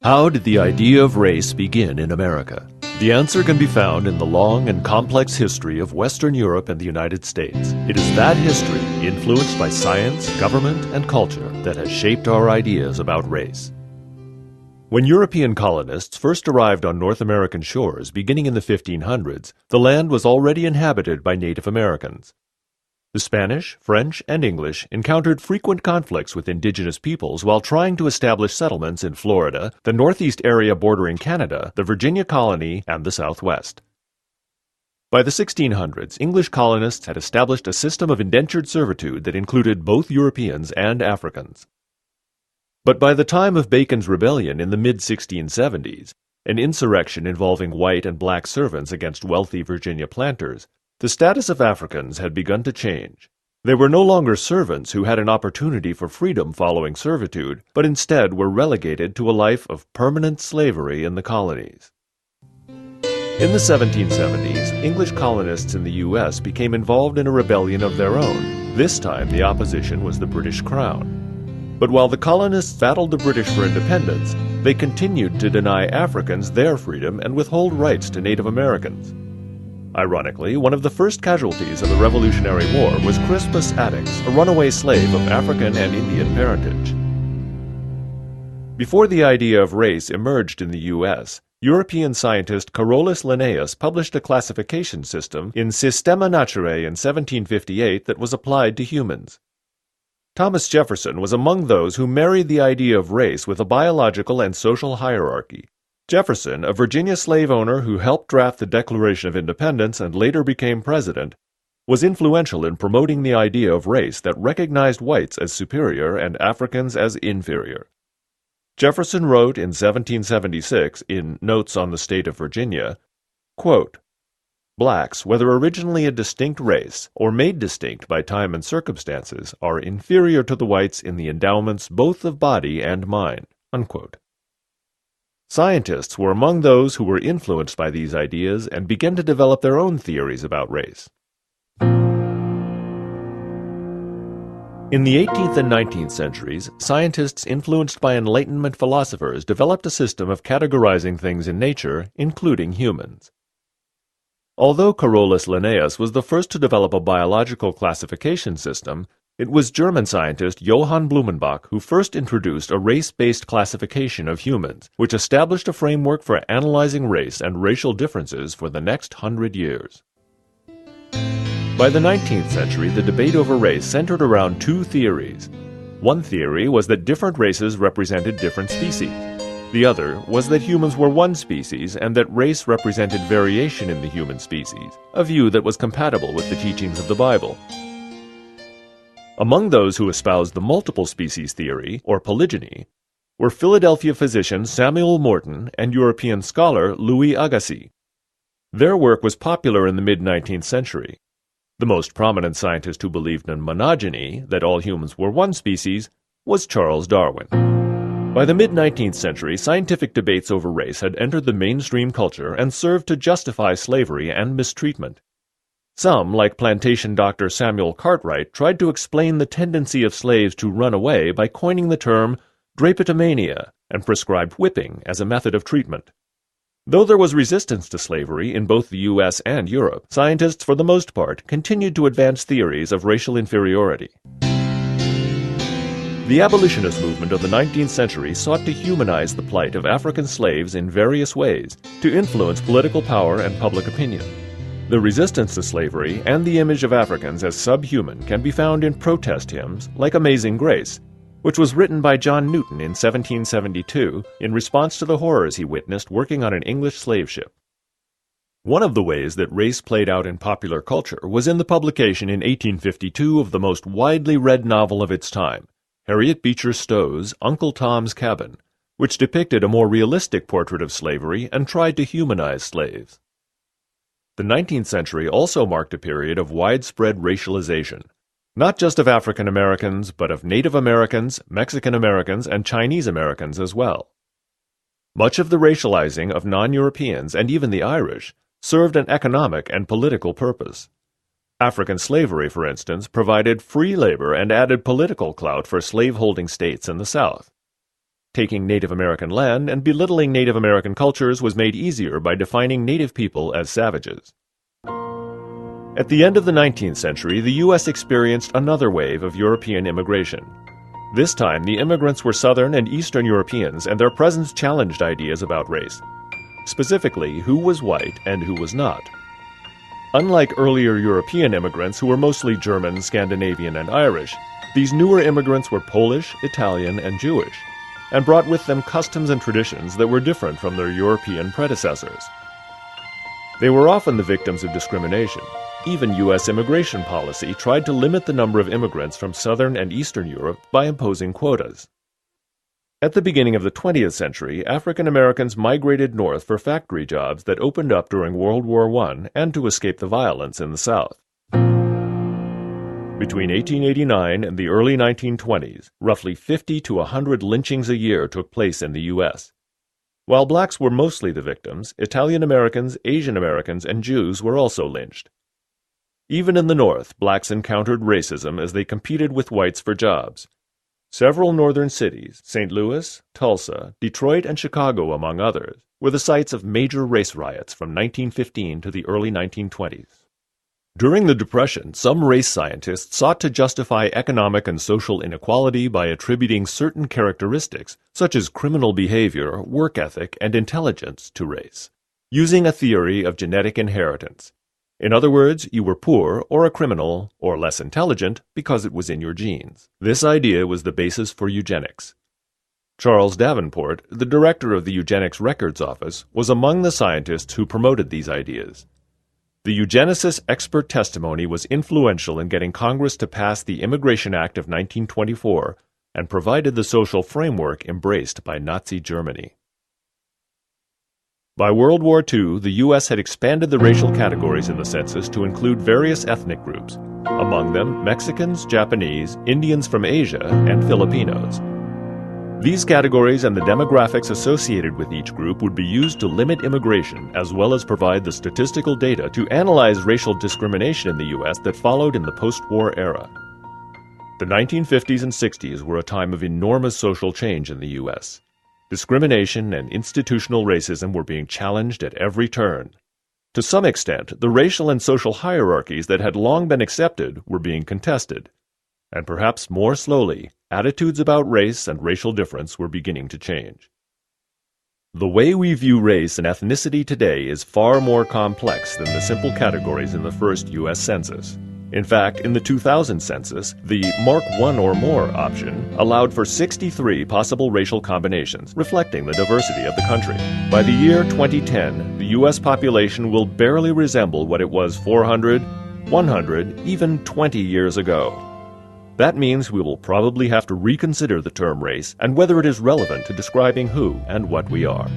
How did the idea of race begin in America? The answer can be found in the long and complex history of Western Europe and the United States. It is that history, influenced by science, government, and culture, that has shaped our ideas about race. When European colonists first arrived on North American shores beginning in the 1500s, the land was already inhabited by Native Americans. The Spanish, French, and English encountered frequent conflicts with indigenous peoples while trying to establish settlements in Florida, the northeast area bordering Canada, the Virginia colony, and the Southwest. By the 1600s, English colonists had established a system of indentured servitude that included both Europeans and Africans. But by the time of Bacon's Rebellion in the mid-1670s, an insurrection involving white and black servants against wealthy Virginia planters, the status of Africans had begun to change. They were no longer servants who had an opportunity for freedom following servitude, but instead were relegated to a life of permanent slavery in the colonies. In the 1770s, English colonists in the U.S. became involved in a rebellion of their own. This time the opposition was the British Crown. But while the colonists battled the British for independence, they continued to deny Africans their freedom and withhold rights to Native Americans. Ironically, one of the first casualties of the Revolutionary War was Crispus Attucks, a runaway slave of African and Indian parentage. Before the idea of race emerged in the U.S., European scientist Carolus Linnaeus published a classification system in Systema Naturae in 1758 that was applied to humans. Thomas Jefferson was among those who married the idea of race with a biological and social hierarchy. Jefferson, a Virginia slave owner who helped draft the Declaration of Independence and later became president, was influential in promoting the idea of race that recognized whites as superior and Africans as inferior. Jefferson wrote in 1776 in Notes on the State of Virginia, quote, "Blacks, whether originally a distinct race or made distinct by time and circumstances, are inferior to the whites in the endowments both of body and mind." Unquote. Scientists were among those who were influenced by these ideas and began to develop their own theories about race. In the 18th and 19th centuries, scientists influenced by Enlightenment philosophers developed a system of categorizing things in nature, including humans. Although Carolus Linnaeus was the first to develop a biological classification system, it was German scientist Johann Blumenbach who first introduced a race-based classification of humans, which established a framework for analyzing race and racial differences for the next 100 years. By the 19th century, the debate over race centered around two theories. One theory was that different races represented different species. The other was that humans were one species and that race represented variation in the human species, a view that was compatible with the teachings of the Bible. Among those who espoused the multiple species theory, or polygyny, were Philadelphia physician Samuel Morton and European scholar Louis Agassiz. Their work was popular in the mid-19th century. The most prominent scientist who believed in monogeny, that all humans were one species, was Charles Darwin. By the mid-19th century, scientific debates over race had entered the mainstream culture and served to justify slavery and mistreatment. Some, like plantation doctor Samuel Cartwright, tried to explain the tendency of slaves to run away by coining the term drapetomania and prescribed whipping as a method of treatment. Though there was resistance to slavery in both the U.S. and Europe, scientists, for the most part, continued to advance theories of racial inferiority. The abolitionist movement of the 19th century sought to humanize the plight of African slaves in various ways to influence political power and public opinion. The resistance to slavery and the image of Africans as subhuman can be found in protest hymns like Amazing Grace, which was written by John Newton in 1772 in response to the horrors he witnessed working on an English slave ship. One of the ways that race played out in popular culture was in the publication in 1852 of the most widely read novel of its time, Harriet Beecher Stowe's Uncle Tom's Cabin, which depicted a more realistic portrait of slavery and tried to humanize slaves. The 19th century also marked a period of widespread racialization, not just of African Americans, but of Native Americans, Mexican Americans, and Chinese Americans as well. Much of the racializing of non-Europeans and even the Irish served an economic and political purpose. African slavery, for instance, provided free labor and added political clout for slaveholding states in the South. Taking Native American land and belittling Native American cultures was made easier by defining Native people as savages. At the end of the 19th century, the U.S. experienced another wave of European immigration. This time, the immigrants were Southern and Eastern Europeans, and their presence challenged ideas about race. Specifically, who was white and who was not. Unlike earlier European immigrants who were mostly German, Scandinavian, and Irish, these newer immigrants were Polish, Italian, and Jewish, and brought with them customs and traditions that were different from their European predecessors. They were often the victims of discrimination. Even U.S. immigration policy tried to limit the number of immigrants from Southern and Eastern Europe by imposing quotas. At the beginning of the 20th century, African Americans migrated north for factory jobs that opened up during World War I and to escape the violence in the South. Between 1889 and the early 1920s, roughly 50 to 100 lynchings a year took place in the U.S. While blacks were mostly the victims, Italian Americans, Asian Americans, and Jews were also lynched. Even in the North, blacks encountered racism as they competed with whites for jobs. Several northern cities, St. Louis, Tulsa, Detroit, and Chicago, among others, were the sites of major race riots from 1915 to the early 1920s. During the Depression, some race scientists sought to justify economic and social inequality by attributing certain characteristics, such as criminal behavior, work ethic, and intelligence, to race, using a theory of genetic inheritance. In other words, you were poor or a criminal or less intelligent because it was in your genes. This idea was the basis for eugenics. Charles Davenport, the director of the Eugenics Records Office, was among the scientists who promoted these ideas. The eugenicist expert testimony was influential in getting Congress to pass the Immigration Act of 1924 and provided the social framework embraced by Nazi Germany. By World War II, the U.S. had expanded the racial categories in the census to include various ethnic groups, among them Mexicans, Japanese, Indians from Asia, and Filipinos. These categories and the demographics associated with each group would be used to limit immigration as well as provide the statistical data to analyze racial discrimination in the U.S. that followed in the post-war era. The 1950s and 60s were a time of enormous social change in the U.S. Discrimination and institutional racism were being challenged at every turn. To some extent, the racial and social hierarchies that had long been accepted were being contested. And perhaps more slowly, attitudes about race and racial difference were beginning to change. The way we view race and ethnicity today is far more complex than the simple categories in the first U.S. Census. In fact, in the 2000 census, the Mark I or more option allowed for 63 possible racial combinations, reflecting the diversity of the country. By the year 2010, the U.S. population will barely resemble what it was 400, 100, even 20 years ago. That means we will probably have to reconsider the term race and whether it is relevant to describing who and what we are.